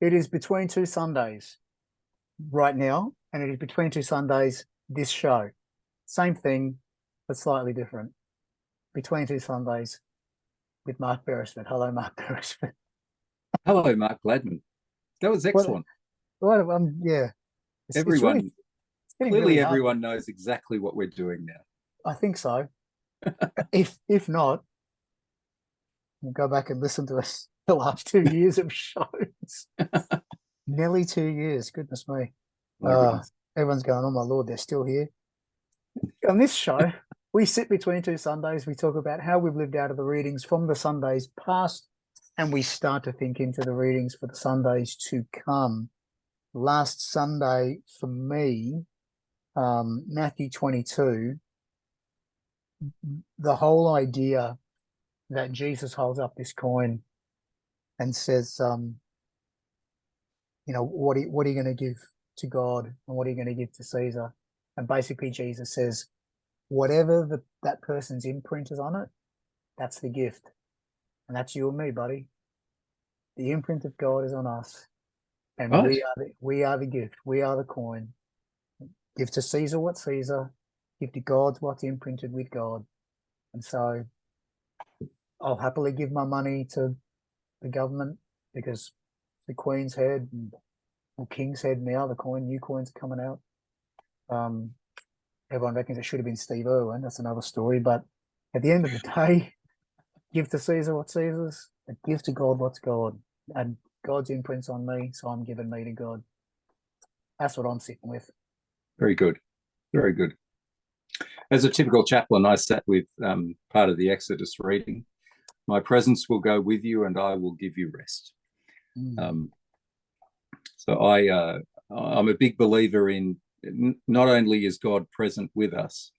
It is between two Sundays right now, and it is between two Sundays this show. Same thing, but slightly different. Between two Sundays with Mark Beresford. Hello, Mark Beresford. Hello, Mark Gladman. That was excellent. Yeah, it's Everyone, it's getting clearly really hard. everyone knows exactly what we're doing now. I think so. If not, we'll go back and listen to us the last 2 years of shows. Nearly 2 years. Goodness me. My goodness. Everyone's going, oh my Lord, they're still here. On this show, we sit between two Sundays. We talk about how we've lived out of the readings from the Sundays past, and we start to think into the readings for the Sundays to come. Last Sunday for me, Matthew 22, the whole idea that Jesus holds up this coin and says, what are you going to give to God and what are you going to give to Caesar? And basically Jesus says, whatever that person's imprint is on it, that's the gift. And that's you and me, buddy. The imprint of God is on us. And Right. we are the gift. We are the coin. Give to Caesar what's Caesar. Give to God what's imprinted with God. And so I'll happily give my money to the government because the Queen's head or King's head now, new coins are coming out. Everyone reckons it should have been Steve Irwin. That's another story. But at the end of the day, give to Caesar what's Caesar's, and give to God what's God. And God's imprints on me, so I'm giving me to God. That's what I'm sitting with. Very good. Very good. As a typical chaplain, I sat with part of the Exodus reading. My presence will go with you and I will give you rest. So I'm a big believer in not only is God present with us,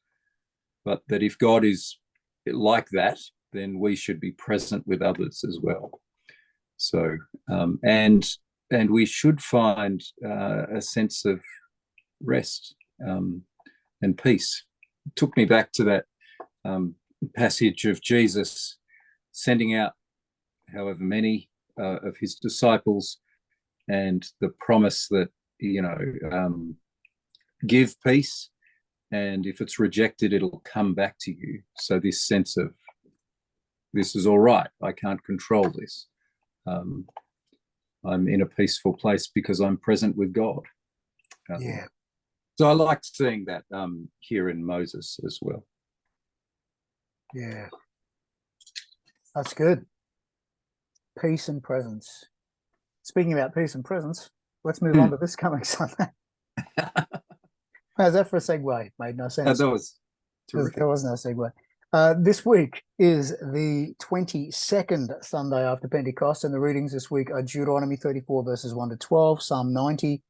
but that if God is like that, then we should be present with others as well. So, and we should find a sense of rest and peace. It took me back to that passage of Jesus sending out however many of his disciples and the promise that, give peace, and if it's rejected, it'll come back to you. So this sense of this is all right, I can't control this. I'm in a peaceful place because I'm present with God. Yeah. So I like seeing that here in Moses as well. Yeah. That's good. Peace and presence. Speaking about peace and presence, let's move on to this coming Sunday. How's that for a segue? Made no sense. That was terrific. There was no segue. This week is the 22nd Sunday after Pentecost, and the readings this week are Deuteronomy 34 verses 1 to 12, Psalm 90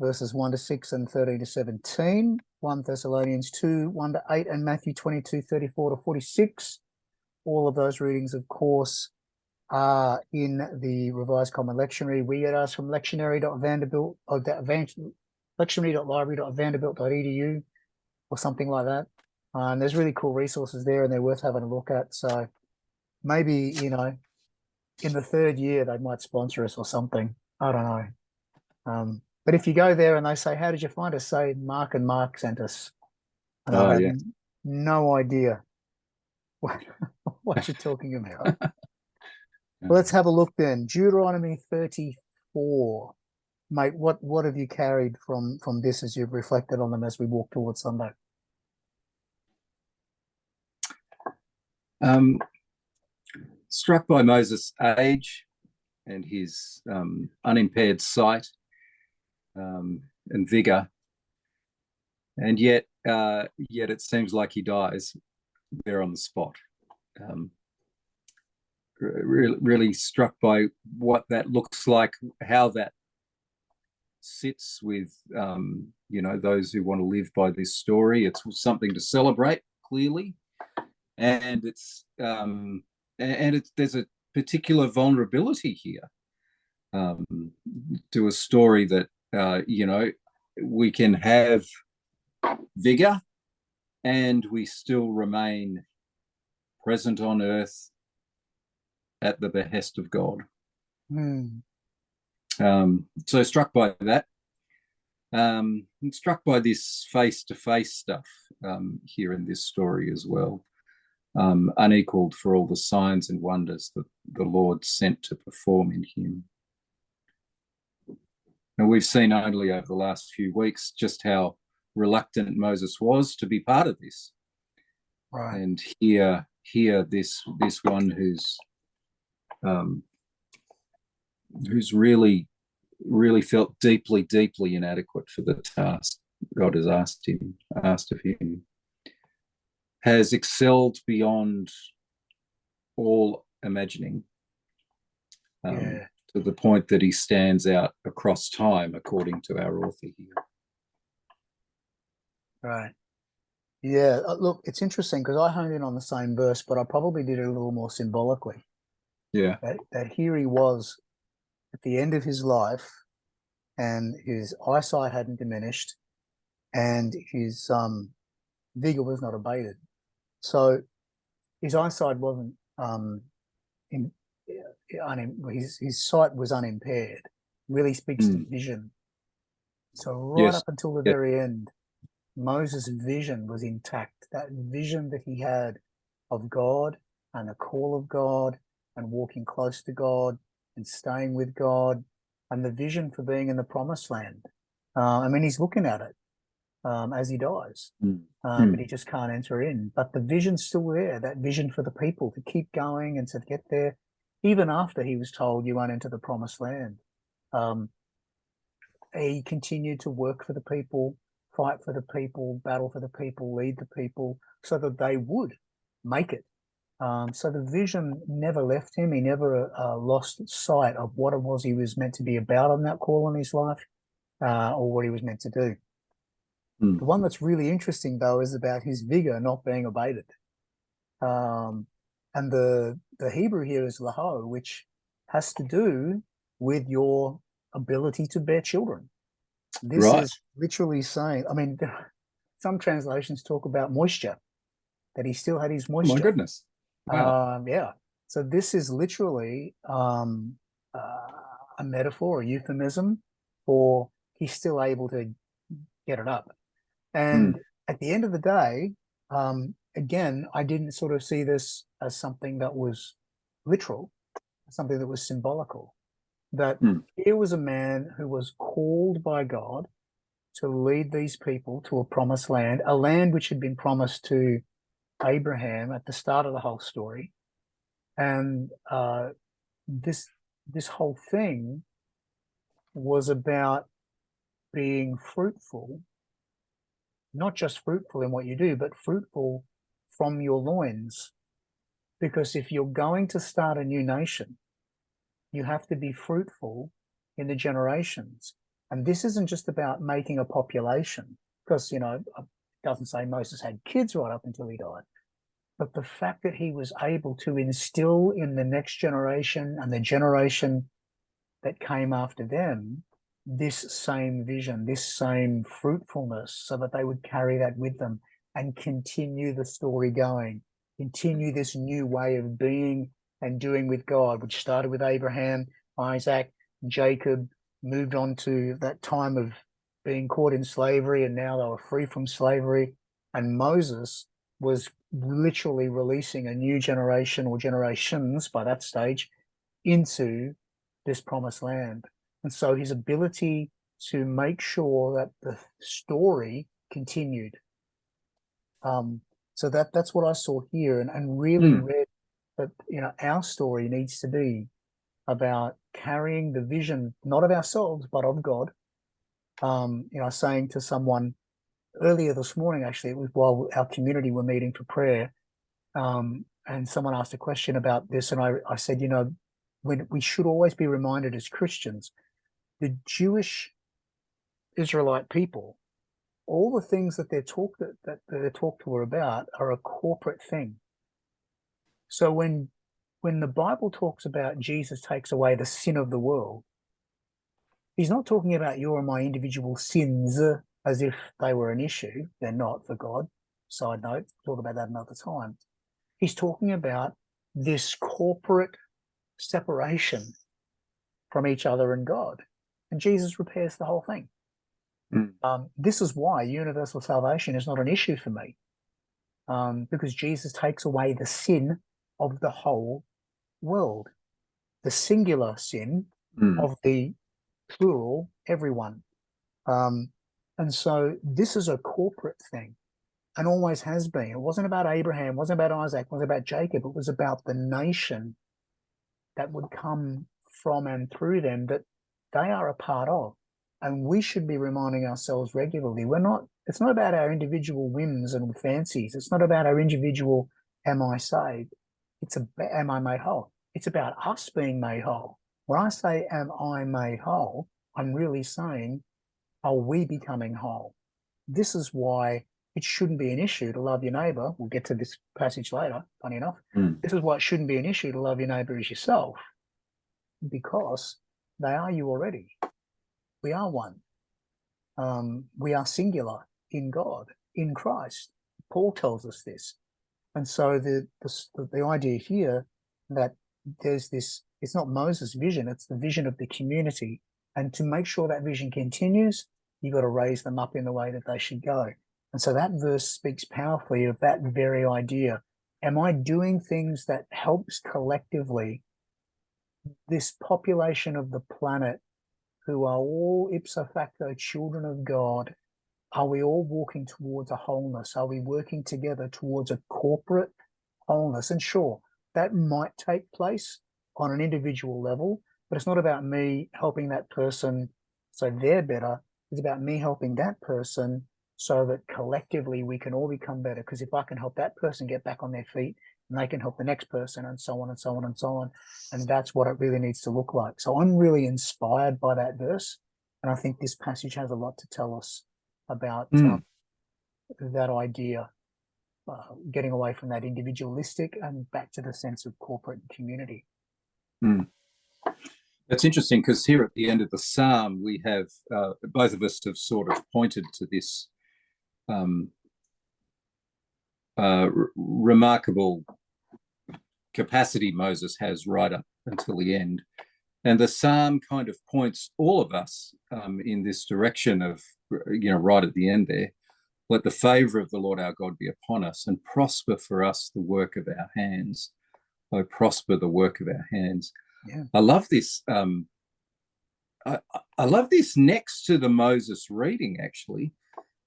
verses 1 to 6 and 13 to 17, 1 Thessalonians 2, 1 to 8, and Matthew 22, 34 to 46. All of those readings, of course, are in the Revised Common Lectionary. We get ours from lectionary.vanderbilt.edu or something like that. And there's really cool resources there and they're worth having a look at. So maybe, in the third year, they might sponsor us or something. I don't know. But if you go there and they say, how did you find us? Say Mark and Mark sent us. And I have no idea what you're talking about. Well, let's have a look then. Deuteronomy 34. Mate, what have you carried from this as you've reflected on them as we walk towards Sunday? Struck by Moses' age and his unimpaired sight and vigor, and yet it seems like he dies there on the spot. Really struck by what that looks like, how that sits with those who want to live by this story. It's something to celebrate, clearly, and there's a particular vulnerability here to a story that we can have vigor and we still remain present on earth at the behest of God. So struck by that. I'm struck by this face-to-face stuff here in this story as well. Unequaled for all the signs and wonders that the Lord sent to perform in him. And we've seen only over the last few weeks just how reluctant Moses was to be part of this. Right. And here this one who's really felt deeply inadequate for the task God has asked of him, has excelled beyond all imagining, to the point that he stands out across time, according to our author here. Right. Yeah. Look, it's interesting because I honed in on the same verse, but I probably did it a little more symbolically. Yeah. That here he was at the end of his life, and his eyesight hadn't diminished, and his vigor was not abated. So his eyesight wasn't his sight was unimpaired. Really speaks to vision. So right up until the very end, Moses' vision was intact. That vision that he had of God and the call of God and walking close to God and staying with God, and the vision for being in the promised land. I mean, he's looking at it as he dies, but he just can't enter in. But the vision's still there, that vision for the people to keep going and to get there, even after he was told you won't enter the promised land. He continued to work for the people, fight for the people, battle for the people, lead the people, so that they would make it. So the vision never left him. He never lost sight of what it was he was meant to be about on that call in his life, or what he was meant to do. The one that's really interesting, though, is about his vigor not being abated. And the Hebrew here is laho, which has to do with your ability to bear children. This is literally saying, I mean, some translations talk about moisture, that he still had his moisture. Oh my goodness. Wow. Yeah. So this is literally a metaphor, a euphemism for he's still able to get it up. And at the end of the day, again, I didn't sort of see this as something that was literal, something that was symbolical. That here was a man who was called by God to lead these people to a promised land, a land which had been promised to Abraham at the start of the whole story. And this whole thing was about being fruitful, not just fruitful in what you do, but fruitful from your loins. Because if you're going to start a new nation, you have to be fruitful in the generations. And this isn't just about making a population, because, you know, it doesn't say Moses had kids right up until he died. But the fact that he was able to instill in the next generation and the generation that came after them this same vision, this same fruitfulness, so that they would carry that with them and continue the story going, continue this new way of being and doing with God, which started with Abraham, Isaac, Jacob, moved on to that time of being caught in slavery, and now they were free from slavery. And Moses was literally releasing a new generation, or generations by that stage, into this promised land. And so his ability to make sure that the story continued. So that's what I saw here, and really read that, you know, our story needs to be about carrying the vision, not of ourselves, but of God. You know, I was saying to someone earlier this morning, actually, it was while our community were meeting for prayer, and someone asked a question about this, and I said, you know, when we should always be reminded as Christians, the Jewish Israelite people, all the things that they're talked to her about are a corporate thing. So when the Bible talks about Jesus takes away the sin of the world, he's not talking about your and my individual sins as if they were an issue. They're not for God. Side note, talk about that another time. He's talking about this corporate separation from each other and God. And Jesus repairs the whole thing. This is why universal salvation is not an issue for me, because Jesus takes away the sin of the whole world, the singular sin of the plural, everyone. And so this is a corporate thing and always has been. It wasn't about Abraham, it wasn't about Isaac, it wasn't about Jacob. It was about the nation that would come from and through them that they are a part of. And we should be reminding ourselves regularly, it's not about our individual whims and fancies. It's not about our individual, am I saved? It's about, am I made whole? It's about us being made whole. When I say, am I made whole, I'm really saying, are we becoming whole? This is why it shouldn't be an issue to love your neighbor. We'll get to this passage later, funny enough. This is why it shouldn't be an issue to love your neighbor as yourself, because they are you already. We are one. We are singular in God, in Christ. Paul tells us this. And so the idea here that there's this, it's not Moses' vision, it's the vision of the community. And to make sure that vision continues, you've got to raise them up in the way that they should go. And so that verse speaks powerfully of that very idea. Am I doing things that helps collectively this population of the planet who are all ipso facto children of God? Are we all walking towards a wholeness? Are we working together towards a corporate wholeness? And sure, that might take place on an individual level, but it's not about me helping that person so they're better. It's about me helping that person so that collectively we can all become better. Because if I can help that person get back on their feet, and they can help the next person, and so on and so on and so on. And that's what it really needs to look like. So I'm really inspired by that verse. And I think this passage has a lot to tell us about that idea, getting away from that individualistic and back to the sense of corporate and community. That's interesting, because here at the end of the psalm, we have, both of us have sort of pointed to this remarkable capacity Moses has right up until the end. And the psalm kind of points all of us in this direction of, right at the end there, let the favor of the Lord our God be upon us and prosper for us the work of our hands. Oh, prosper the work of our hands. Yeah. I love this. I love this next to the Moses reading, actually,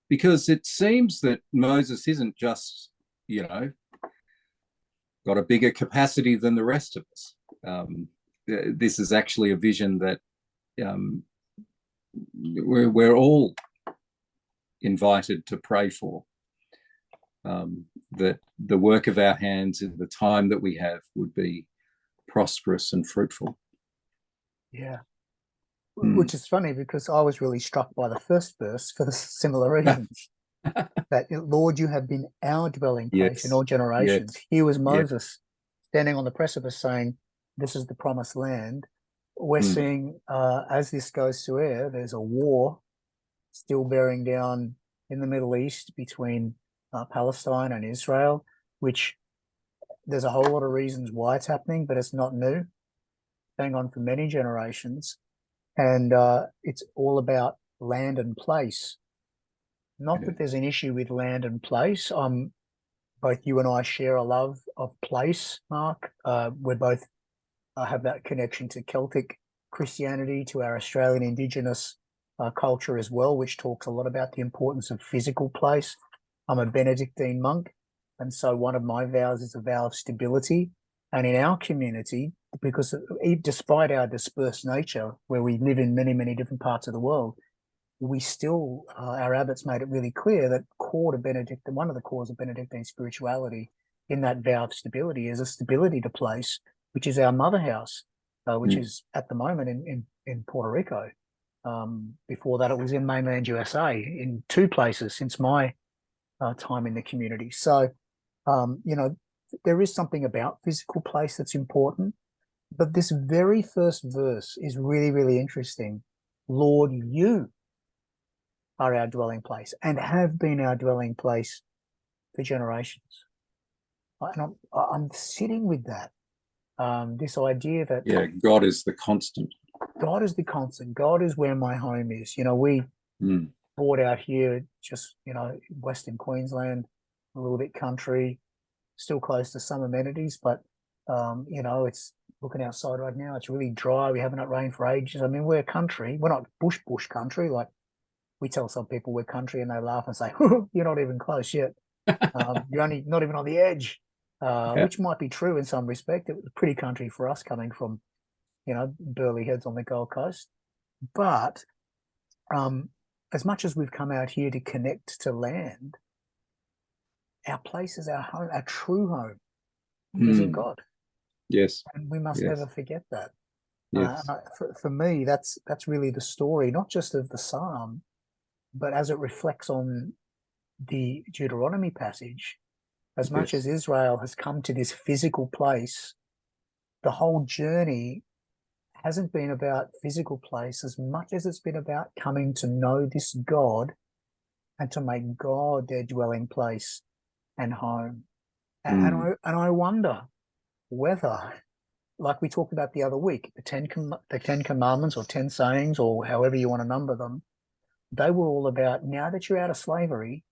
because it seems that Moses isn't just, got a bigger capacity than the rest of us. This is actually a vision that we're all invited to pray for, that the work of our hands in the time that we have would be prosperous and fruitful. Yeah. Which is funny, because I was really struck by the first verse for the similar reasons. That, Lord, you have been our dwelling place in all generations. Yes. Here was Moses standing on the precipice saying, this is the promised land. We're seeing, as this goes to air, there's a war still bearing down in the Middle East between Palestine and Israel, which there's a whole lot of reasons why it's happening, but it's not new. Going on for many generations. And it's all about land and place. Not that there's an issue with land and place. Both you and I share a love of place, Mark. We both have that connection to Celtic Christianity, to our Australian Indigenous culture as well, which talks a lot about the importance of physical place. I'm a Benedictine monk, and so one of my vows is a vow of stability. And in our community, because despite our dispersed nature, where we live in many, many different parts of the world, we still, our abbots made it really clear that one of the cores of Benedictine spirituality in that vow of stability is a stability to place, which is our mother house, which is at the moment in Puerto Rico. Before that, it was in mainland USA in two places since my time in the community. So, there is something about physical place that's important. But this very first verse is really, really interesting. Lord, you are our dwelling place and have been our dwelling place for generations. And I'm sitting with that. This idea that God is the constant. God is the constant. God is where my home is. You know, we Mm. bought out here, just, you know, Western Queensland, a little bit country, still close to some amenities, but you know, it's looking outside right now, it's really dry. We haven't had rain for ages. I mean, we're country. We're not bush country. Like, we tell some people we're country and they laugh and say, you're not even close yet. You're only not even on the edge, Yeah. which might be true in some respect. It was pretty country for us coming from, you know, Burleigh Heads on the Gold Coast. But as much as we've come out here to connect to land, our place is our home, our true home is in Mm. God. Yes. And we must Yes. never forget that. Yes. For me, that's really the story, not just of the psalm, but as it reflects on the Deuteronomy passage. As much Yes. as Israel has come to this physical place, the whole journey hasn't been about physical place as much as it's been about coming to know this God and to make God their dwelling place and home. Mm. And I wonder whether, like we talked about the other week, the Ten Commandments or 10 sayings or however you want to number them, they were all about, now that you're out of slavery,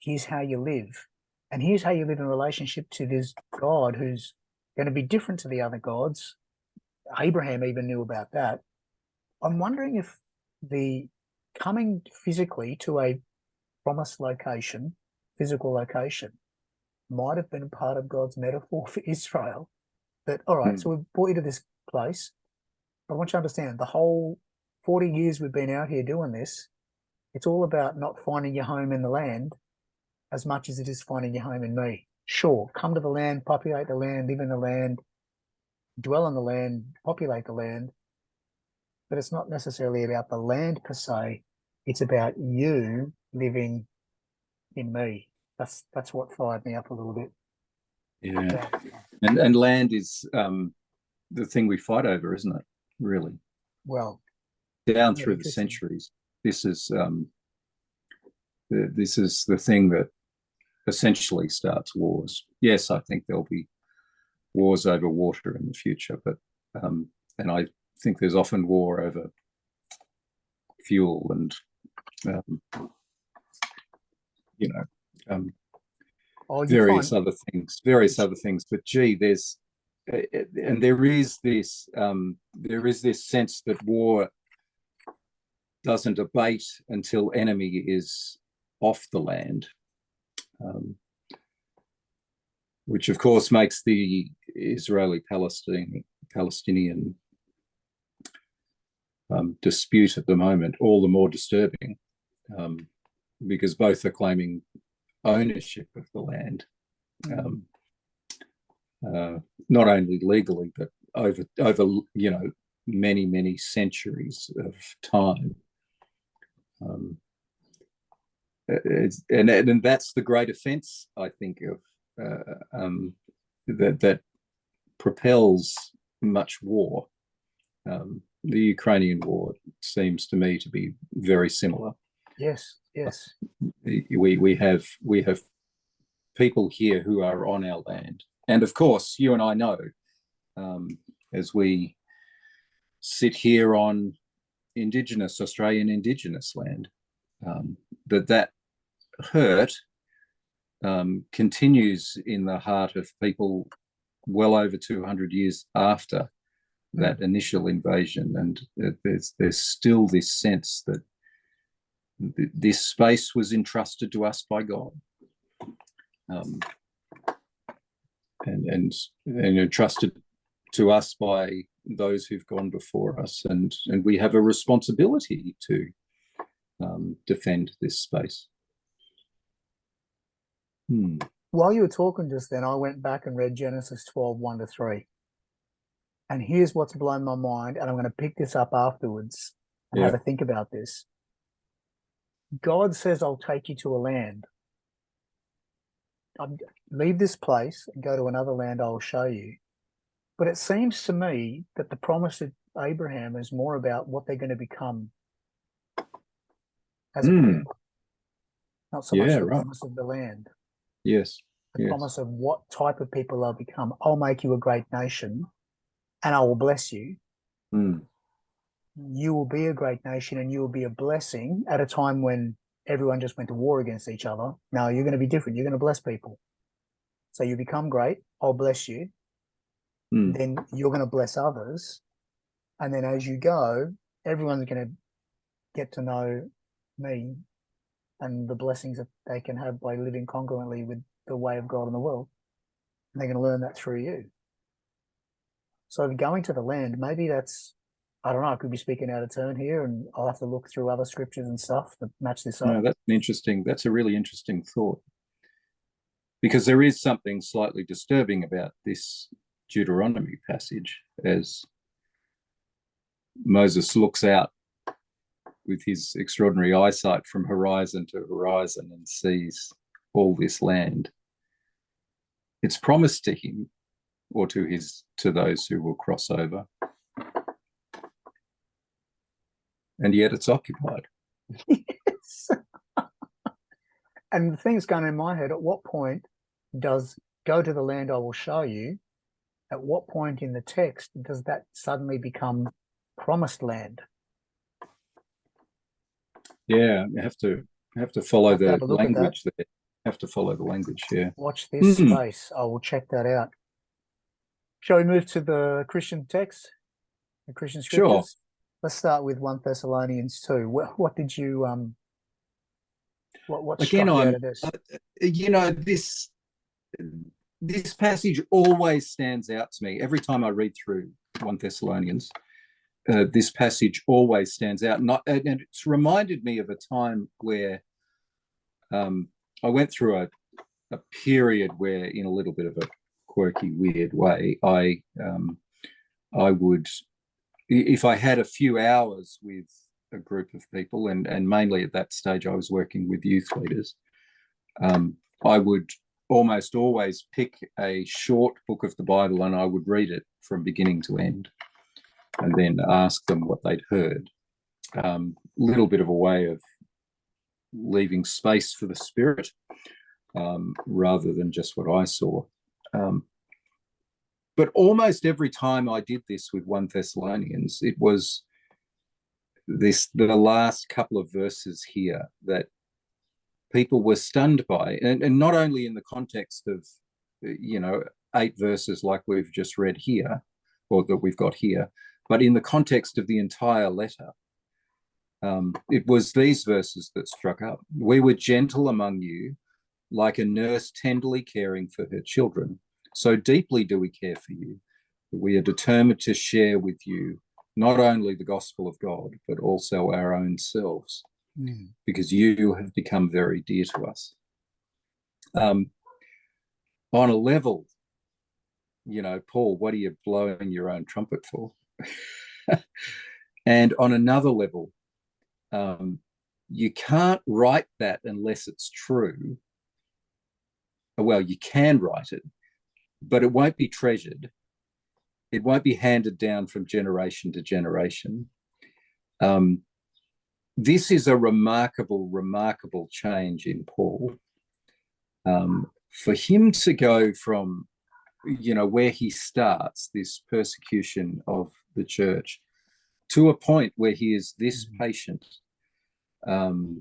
here's how you live. And here's how you live in relationship to this God who's going to be different to the other gods. Abraham even knew about that. I'm wondering if the coming physically to a promised location, physical location, might have been part of God's metaphor for Israel. That, all right, so Mm. we've brought you to this place, but I want you to understand the whole 40 years we've been out here doing this, it's all about not finding your home in the land as much as it is finding your home in me. Sure, come to the land, populate the land, live in the land, dwell on the land, populate the land, but it's not necessarily about the land per se. It's about you living in me. That's what fired me up a little bit. Yeah. And land is the thing we fight over, isn't it? Really, Well, down yeah, through the interesting. centuries, this is the thing that essentially starts wars. Yes, I think there'll be wars over water in the future, but and I think there's often war over fuel and you know Oh, you various find other things, various other things. But gee, there's and there is this sense that war doesn't abate until enemy is off the land, which of course makes the Israeli-Palestinian dispute at the moment all the more disturbing, because both are claiming ownership of the land, not only legally but over many centuries of time. And that's the great offence, I think, of that propels much war. The Ukrainian war seems to me to be very similar. yes. We have people here who are on our land, and of course, you and I know, as we sit here on Australian Indigenous land, that hurt continues in the heart of people well over 200 years after that initial invasion, and there's still this sense that this space was entrusted to us by God, and entrusted to us by those who've gone before us, and we have a responsibility to defend this space. While you were talking just then, I went back and read Genesis 12, 1-3. And here's what's blown my mind, and I'm going to pick this up afterwards and have a think about this. God says, I'll take you to a land. I'll leave this place and go to another land I'll show you. But it seems to me that the promise of Abraham is more about what they're going to become as a people, not so much the promise of the land. Yes. The promise of what type of people they'll become. I'll make you a great nation and I will bless you. you will be a great nation and you will be a blessing at a time when everyone just went to war against each other. Now you're going to be different. You're going to bless people. So you become great. I'll bless you. Mm. Then you're going to bless others. And then as you go, everyone's going to get to know me and the blessings that they can have by living congruently with the way of God in the world. And they're going to learn that through you. So going to the land, maybe that's, I don't know, I could be speaking out of turn here and I'll have to look through other scriptures and stuff to match this up. No, that's a really interesting thought. Because there is something slightly disturbing about this Deuteronomy passage as Moses looks out with his extraordinary eyesight from horizon to horizon and sees all this land. It's promised to him or to those who will cross over. And yet it's occupied. Yes. And the thing's going in my head, at what point does go to the land I will show you, at what point in the text does that suddenly become promised land? Yeah, you have to follow the Have a look at that. language there. Have to follow the language, yeah. Watch this space. I will check that out. Shall we move to the Christian text, the Christian scriptures? Sure. Let's start with 1 Thessalonians 2. What did you what Again, struck you out of this? This passage always stands out to me every time I read through 1 Thessalonians. This passage always stands out, and it's reminded me of a time where I went through a period where, in a little bit of a quirky, weird way, I would, if I had a few hours with a group of people, and mainly at that stage I was working with youth leaders, I would almost always pick a short book of the Bible and I would read it from beginning to end and then ask them what they'd heard. Little bit of a way of leaving space for the Spirit rather than just what I saw. But almost every time I did this with 1 Thessalonians, it was the last couple of verses here that people were stunned by, and not only in the context of 8 verses like we've just read here, or that we've got here, but in the context of the entire letter. It was these verses that struck up. We were gentle among you, like a nurse tenderly caring for her children. So deeply do we care for you, that we are determined to share with you not only the gospel of God, but also our own selves, because you have become very dear to us. On a level, Paul, what are you blowing your own trumpet for? And on another level, you can't write that unless it's true. Well, you can write it, but it won't be treasured. It won't be handed down from generation to generation. This is a remarkable, remarkable change in Paul. For him to go from, where he starts, this persecution of the church, to a point where he is this patient and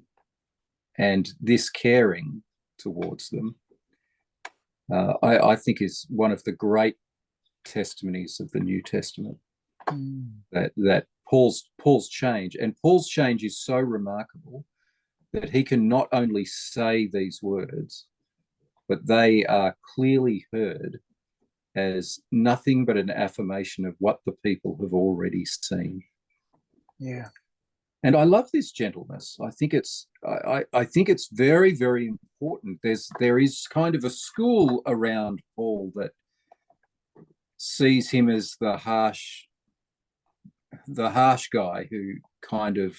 this caring towards them, I think is one of the great testimonies of the New Testament. That Paul's change, and Paul's change is so remarkable that he can not only say these words, but they are clearly heard as nothing but an affirmation of what the people have already seen. Yeah. And I love this gentleness. I think it's very, very important. There is kind of a school around Paul that sees him as the harsh guy who kind of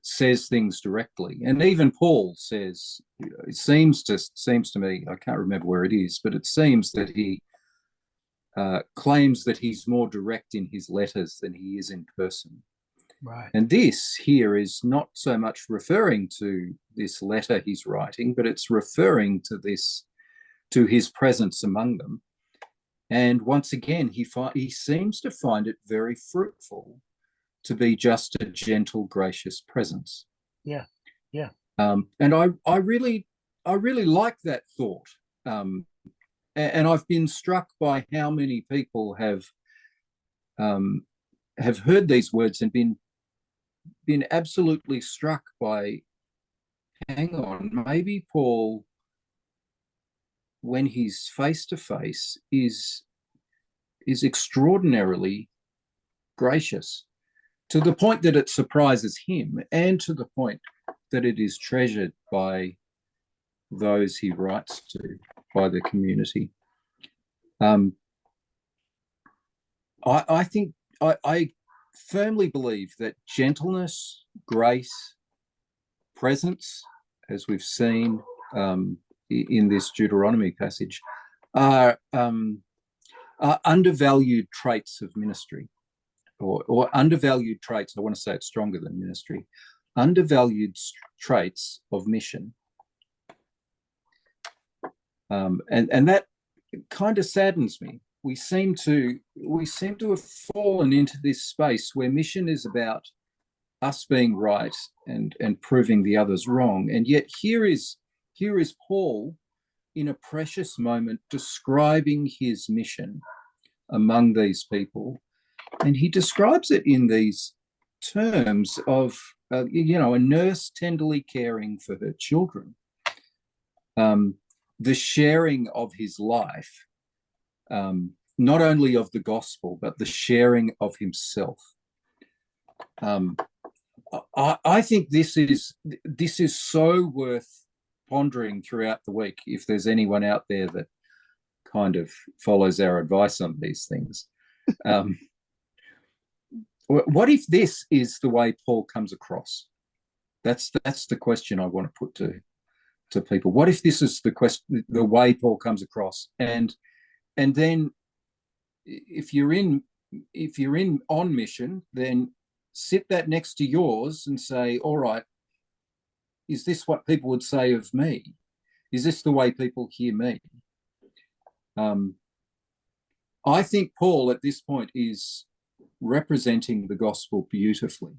says things directly. And even Paul says, it seems to me, I can't remember where it is, but it seems that he claims that he's more direct in his letters than he is in person. Right. And this here is not so much referring to this letter he's writing, but it's referring to his presence among them. And once again, he seems to find it very fruitful to be just a gentle, gracious presence. Yeah. Yeah. And I really like that thought. And I've been struck by how many people have heard these words and been absolutely struck by, hang on, maybe Paul, when he's face to face, is extraordinarily gracious, to the point that it surprises him, and to the point that it is treasured by those he writes to, by the community. I think I firmly believe that gentleness, grace, presence, as we've seen in this Deuteronomy passage, are undervalued traits of ministry, or undervalued traits. I want to say it's stronger than ministry. Undervalued traits of mission, and that kind of saddens me. We seem to have fallen into this space where mission is about us being right and proving the others wrong, and yet here is Paul in a precious moment describing his mission among these people, and he describes it in these terms of a nurse tenderly caring for her children, the sharing of his life, not only of the gospel, but the sharing of himself. I think this is so worth pondering throughout the week, if there's anyone out there that kind of follows our advice on these things. What if this is the way Paul comes across? That's the question I want to put to people. What if this is the way Paul comes across? And then if you're in on mission, then sit that next to yours and say, all right, is this what people would say of me? Is this the way people hear me? I think Paul at this point is representing the gospel beautifully,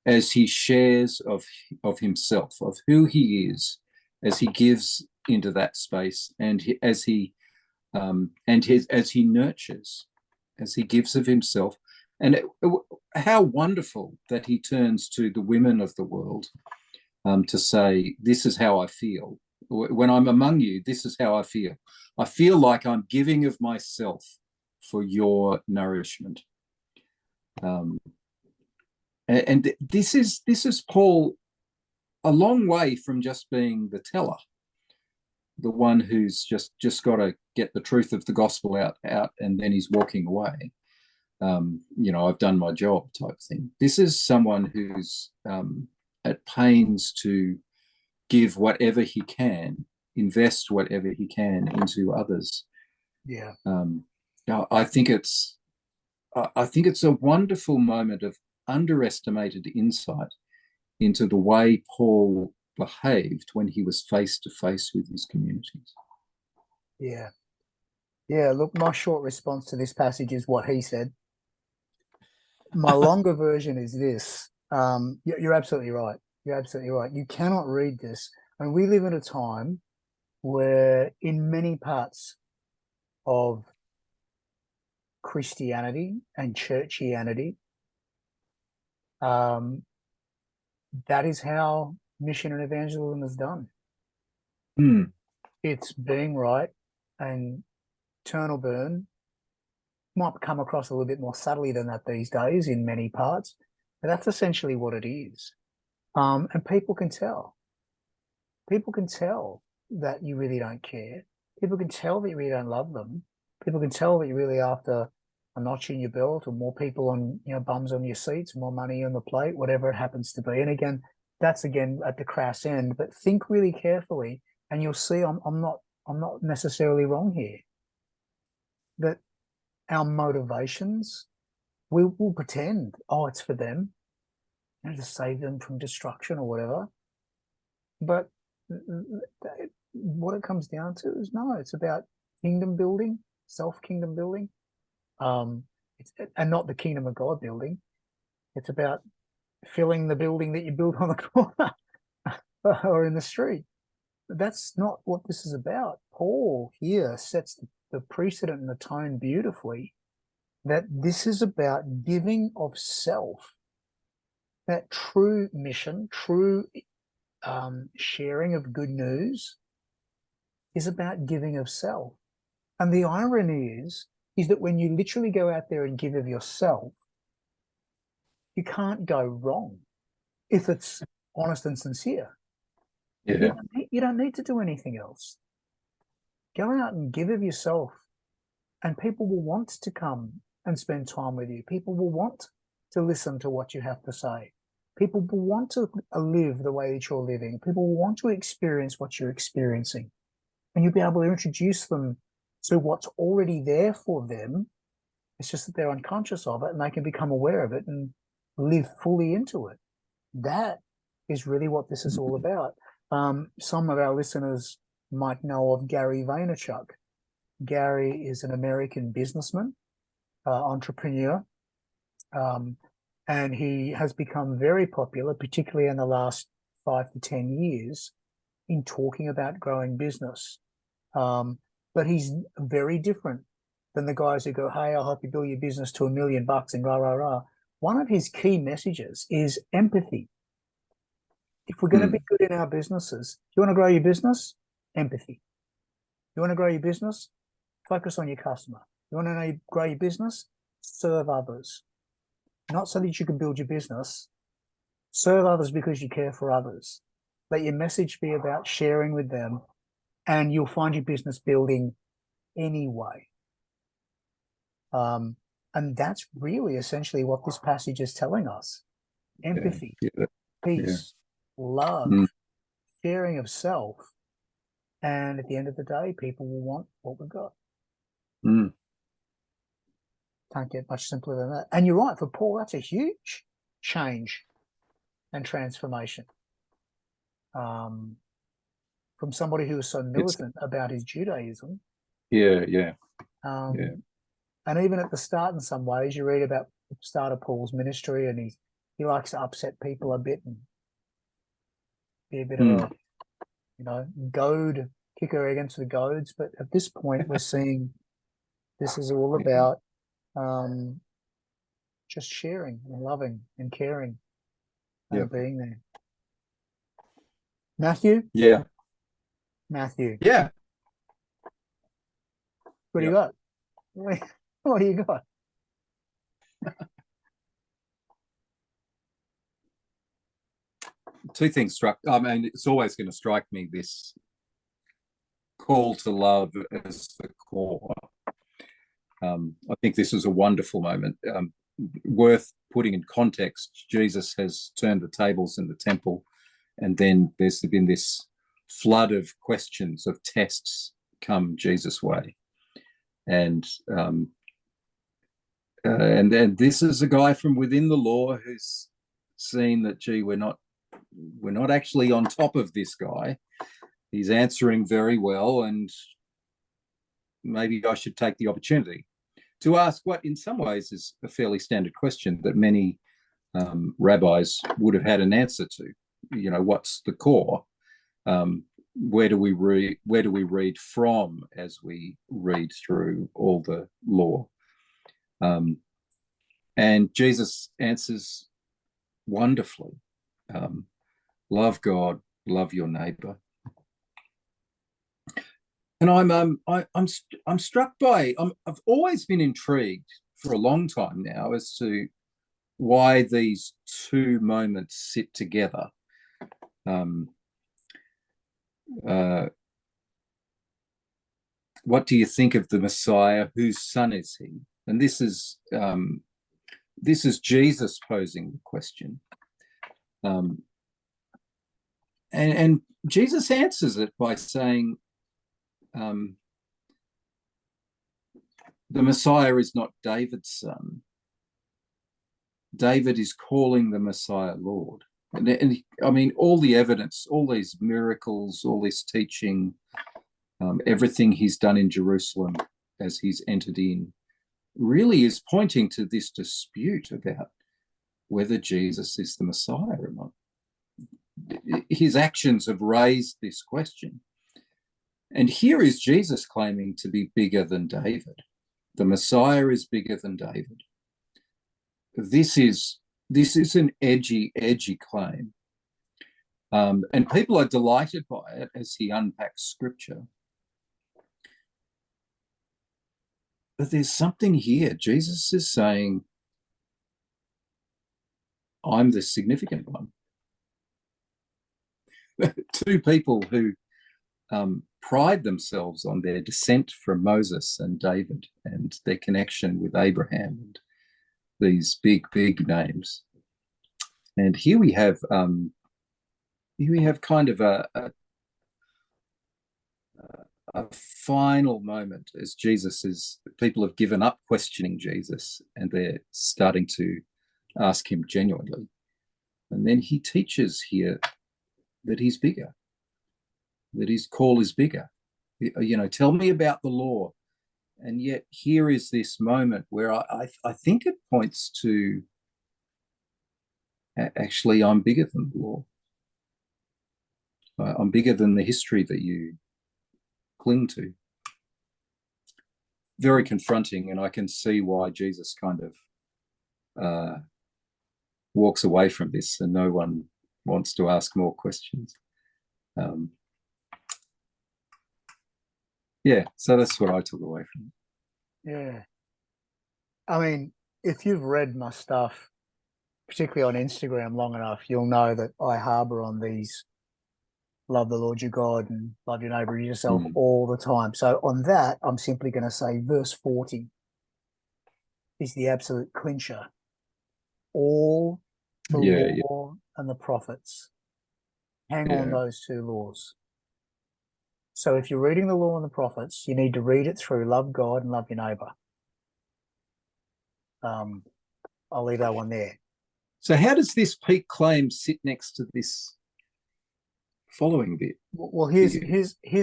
as he shares of himself, of who he is, as he gives into that space, and as he nurtures, as he gives of himself. And how wonderful that he turns to the women of the world to say, this is how I feel. When I'm among you, this is how I feel. I feel like I'm giving of myself for your nourishment. And this is Paul, a long way from just being the teller, the one who's just got to get the truth of the gospel out, and then he's walking away. I've done my job type thing. This is someone who's at pains to give whatever he can, invest whatever he can into others. Yeah. I think it's a wonderful moment of underestimated insight into the way Paul behaved when he was face to face with his communities. Yeah. Yeah. Look, my short response to this passage is what he said. My longer version is this. You're absolutely right. You're absolutely right. You cannot read this. I mean, we live in a time where in many parts of Christianity and churchianity, that is how mission and evangelism is done. It's being right, and turn or burn might come across a little bit more subtly than that these days in many parts, but that's essentially what it is. And people can tell. People can tell that you really don't care. People can tell that you really don't love them. People can tell that you're really after a notch in your belt, or more people on, bums on your seats, more money on the plate, whatever it happens to be. And again, that's again at the crass end. But think really carefully, and you'll see I'm not necessarily wrong here. That our motivations, we'll pretend, it's for them, to save them from destruction or whatever. But what it comes down to is, no, it's about kingdom building, self-kingdom building, and not the kingdom of God building. It's about filling the building that you built on the corner or in the street. But that's not what this is about. Paul here sets the precedent and the tone beautifully, that this is about giving of self. That true mission, true sharing of good news is about giving of self. And the irony is that when you literally go out there and give of yourself, you can't go wrong if it's honest and sincere. Yeah. You don't need to do anything else. Go out and give of yourself, and people will want to come and spend time with you. People will want to listen to what you have to say. People will want to live the way that you're living. People will want to experience what you're experiencing. And you'll be able to introduce them to what's already there for them. It's just that they're unconscious of it, and they can become aware of it and live fully into it. That is really what this is all about. Some of our listeners might know of Gary Vaynerchuk. Gary is an American businessman, entrepreneur, and he has become very popular, particularly in the last 5 to 10 years, in talking about growing business. But he's very different than the guys who go, "Hey, I'll help you build your business to $1 million and rah, rah, rah." One of his key messages is empathy. If we're going to be good in our businesses, you want to grow your business? Empathy. You want to grow your business? Focus on your customer. You want to grow your business? Serve others. Not so that you can build your business. Serve others because you care for others. Let your message be about sharing with them, and you'll find your business building anyway. And that's really essentially what this passage is telling us. Empathy, peace, love, sharing of self. And at the end of the day, people will want what we've got. Can't get much simpler than that. And you're right, for Paul, that's a huge change and transformation. From somebody who was so militant about his Judaism. And even at the start, in some ways, you read about the start of Paul's ministry, and he likes to upset people a bit and be a bit of a, goad kicker against the goads. But at this point, we're seeing this is all about just sharing and loving and caring and being there. Matthew? Yeah. Matthew. Yeah. What do you got? What do you got? Two things struck. I mean, it's always going to strike me, this call to love as the core. I think this is a wonderful moment, worth putting in context. Jesus has turned the tables in the temple, and then there's been this flood of questions, of tests come Jesus' way. And then this is a guy from within the law who's seen that, gee, we're not actually on top of this guy. He's answering very well, and maybe I should take the opportunity to ask what in some ways is a fairly standard question that many rabbis would have had an answer to. What's the core? Where do we read from as we read through all the law? And Jesus answers wonderfully. Love God, love your neighbor. And I'm struck by, I've always been intrigued for a long time now as to why these two moments sit together. What do you think of the Messiah? Whose son is he? And this is Jesus posing the question. And Jesus answers it by saying, the Messiah is not David's son. David is calling the Messiah Lord. And I mean, all the evidence, all these miracles, all this teaching, everything he's done in Jerusalem as he's entered in, really is pointing to this dispute about whether Jesus is the Messiah or not. His actions have raised this question. And here is Jesus claiming to be bigger than David. The Messiah is bigger than David. This is an edgy claim. And people are delighted by it as he unpacks scripture. But there's something here. Jesus is saying, I'm the significant one. Two people who pride themselves on their descent from Moses and David and their connection with Abraham and these big names. And here we have kind of a final moment as people have given up questioning Jesus and they're starting to ask him genuinely. And then he teaches here that he's bigger, that his call is bigger. Tell me about the law. And yet here is this moment where I think it points to actually I'm bigger than the law. I'm bigger than the history that you cling to. Very confronting, and I can see why Jesus kind of walks away from this and no one wants to ask more questions. So that's what I took away from it. Yeah. I mean, if you've read my stuff, particularly on Instagram long enough, you'll know that I harbour on these love the Lord your God and love your neighbour as yourself all the time. So on that, I'm simply going to say verse 40 is the absolute clincher. All the law and the prophets hang on those two laws. So if you're reading the law and the prophets, you need to read it through love God and love your neighbour. I'll leave that one there. So how does this peak claim sit next to this following bit? Well, here's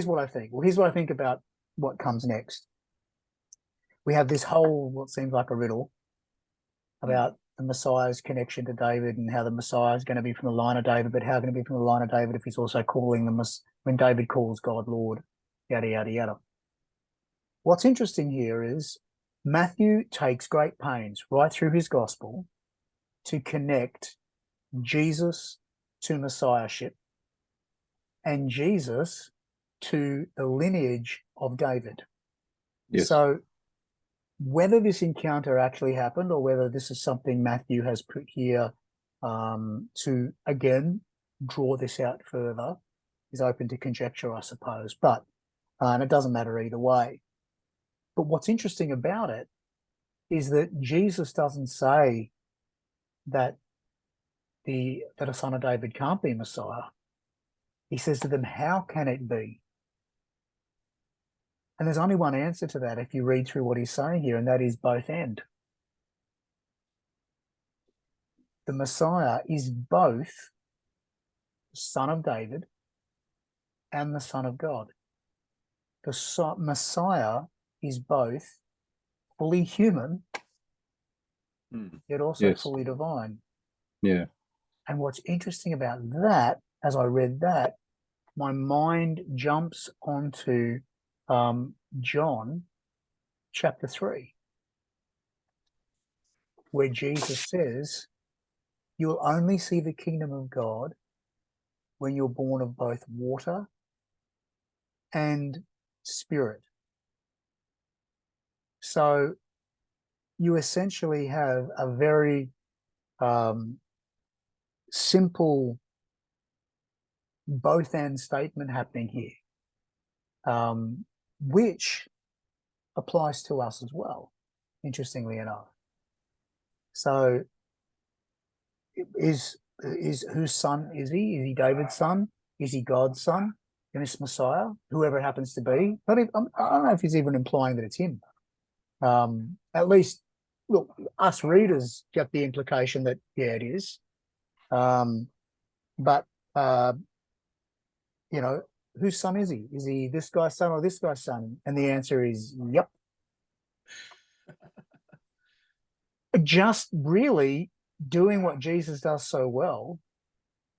what I think. Well, here's what I think about what comes next. We have this whole, what seems like a riddle about the Messiah's connection to David and how the Messiah is going to be from the line of David, but how can it be from the line of David if he's also calling them when David calls God Lord, yada, yada, yada. What's interesting here is Matthew takes great pains right through his gospel to connect Jesus to Messiahship and Jesus to the lineage of David. Yes. So whether this encounter actually happened or whether this is something Matthew has put here to, again, draw this out further is open to conjecture, I suppose. But and it doesn't matter either way. But what's interesting about it is that Jesus doesn't say that a son of David can't be Messiah. He says to them, how can it be? And there's only one answer to that if you read through what he's saying here, and that is both and. The Messiah is both the son of David and the son of God. The Messiah is both fully human, yet also fully divine. Yeah. And what's interesting about that, as I read that, my mind jumps onto John chapter 3, where Jesus says, you'll only see the kingdom of God when you're born of both water and spirit. So you essentially have a very simple both and statement happening here, which applies to us as well, interestingly enough. So is whose son is he? Is he David's son? Is he God's son? And this Messiah, whoever it happens to be? I don't know if he's even implying that it's him. At least, look, us readers get the implication that, yeah, it is. But whose son is he? Is he this guy's son or this guy's son? And the answer is, yep. Just really doing what Jesus does so well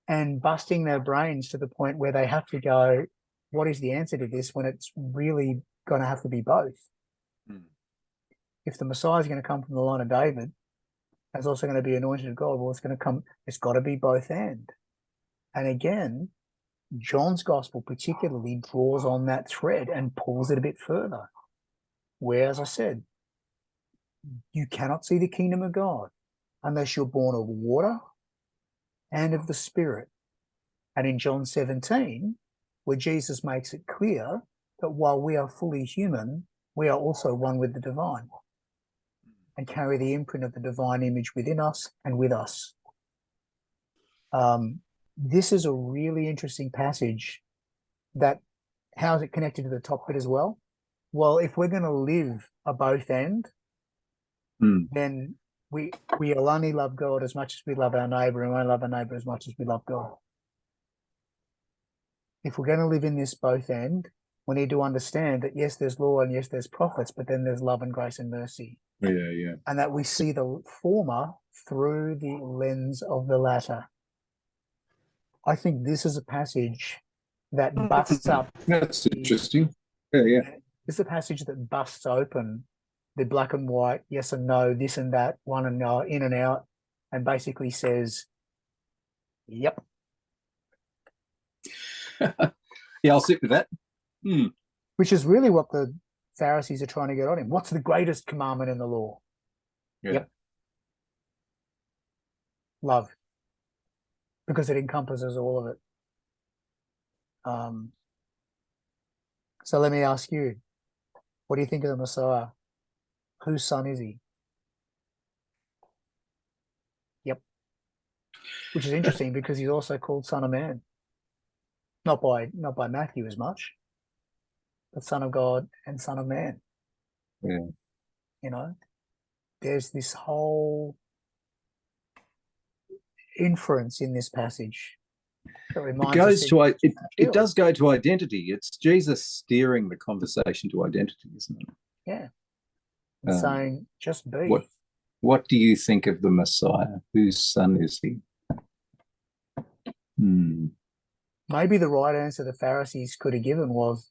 and busting their brains to the point where they have to go, what is the answer to this, when it's really going to have to be both? Mm. If the Messiah is going to come from the line of David, there's also going to be anointed of God. Well, it's got to be both and. And again, John's gospel particularly draws on that thread and pulls it a bit further. Where, as I said, you cannot see the kingdom of God unless you're born of water and of the Spirit. And in John 17, where Jesus makes it clear that while we are fully human, we are also one with the divine and carry the imprint of the divine image within us and with us. This is a really interesting passage. That, how is it connected to the top bit as well? Well, if we're going to live a both end, then we'll only love God as much as we love our neighbor, and we won't love our neighbor as much as we love God. If we're going to live in this both end, we need to understand that yes, there's law and yes, there's prophets, but then there's love and grace and mercy. Yeah. And that we see the former through the lens of the latter. I think this is a passage that busts up. That's interesting. Yeah. This is a passage that busts open the black and white, yes and no, this and that, one and no, in and out, and basically says, yep. Yeah, I'll sit with that. Which is really what the Pharisees are trying to get on him. What's the greatest commandment in the law? Yeah. Yep. Love. Because it encompasses all of it. So let me ask you, what do you think of the Messiah? Whose son is he? Yep. Which is interesting because he's also called Son of Man. Not by Matthew as much, but Son of God and Son of Man. Yeah. You know, there's this whole inference in this passage that reminds us. It does go to identity. It's Jesus steering the conversation to identity, isn't it? Yeah. And saying, just be. What do you think of the Messiah? Whose son is he? Maybe the right answer the Pharisees could have given was,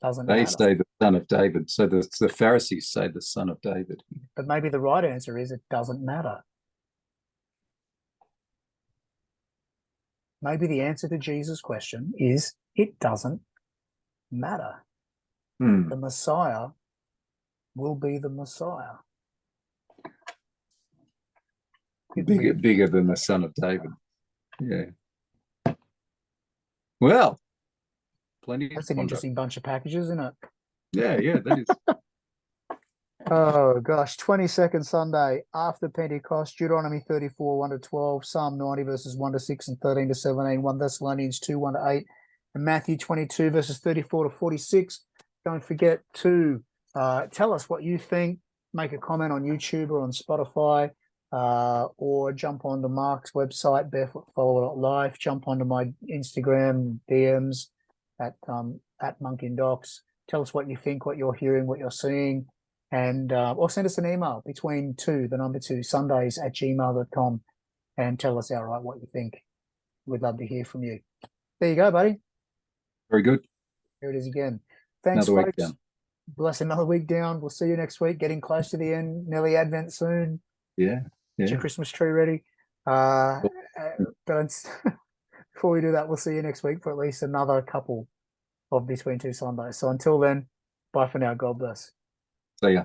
doesn't matter. They say the son of David. So the Pharisees say the son of David. But maybe the right answer is it doesn't matter. Maybe the answer to Jesus' question is it doesn't matter. The Messiah will be the Messiah. Bigger than the son of David. Yeah. Well, plenty. That's an interesting bunch of packages, isn't it? Yeah, that is. Oh gosh, 22nd Sunday after Pentecost, Deuteronomy 34, 1 to 12, Psalm 90 verses 1 to 6 and 13 to 17, 1 Thessalonians 2, 1 to 8, and Matthew 22 verses 34 to 46. Don't forget to tell us what you think. Make a comment on YouTube or on Spotify, or jump onto Mark's website, barefootfollower.life. Jump onto my Instagram DMs at monkindocs. Tell us what you think, what you're hearing, what you're seeing. And or send us an email between the number 2 Sundays@gmail.com and tell us outright what you think. We'd love to hear from you. There you go, buddy. Very good. Here it is again. Thanks, another folks. Week down. Bless another week down. We'll see you next week. Getting close to the end. Nearly Advent soon. Yeah. Get your Christmas tree ready. But before we do that, we'll see you next week for at least another couple of Between Two Sundays. So until then, bye for now. God bless. See ya.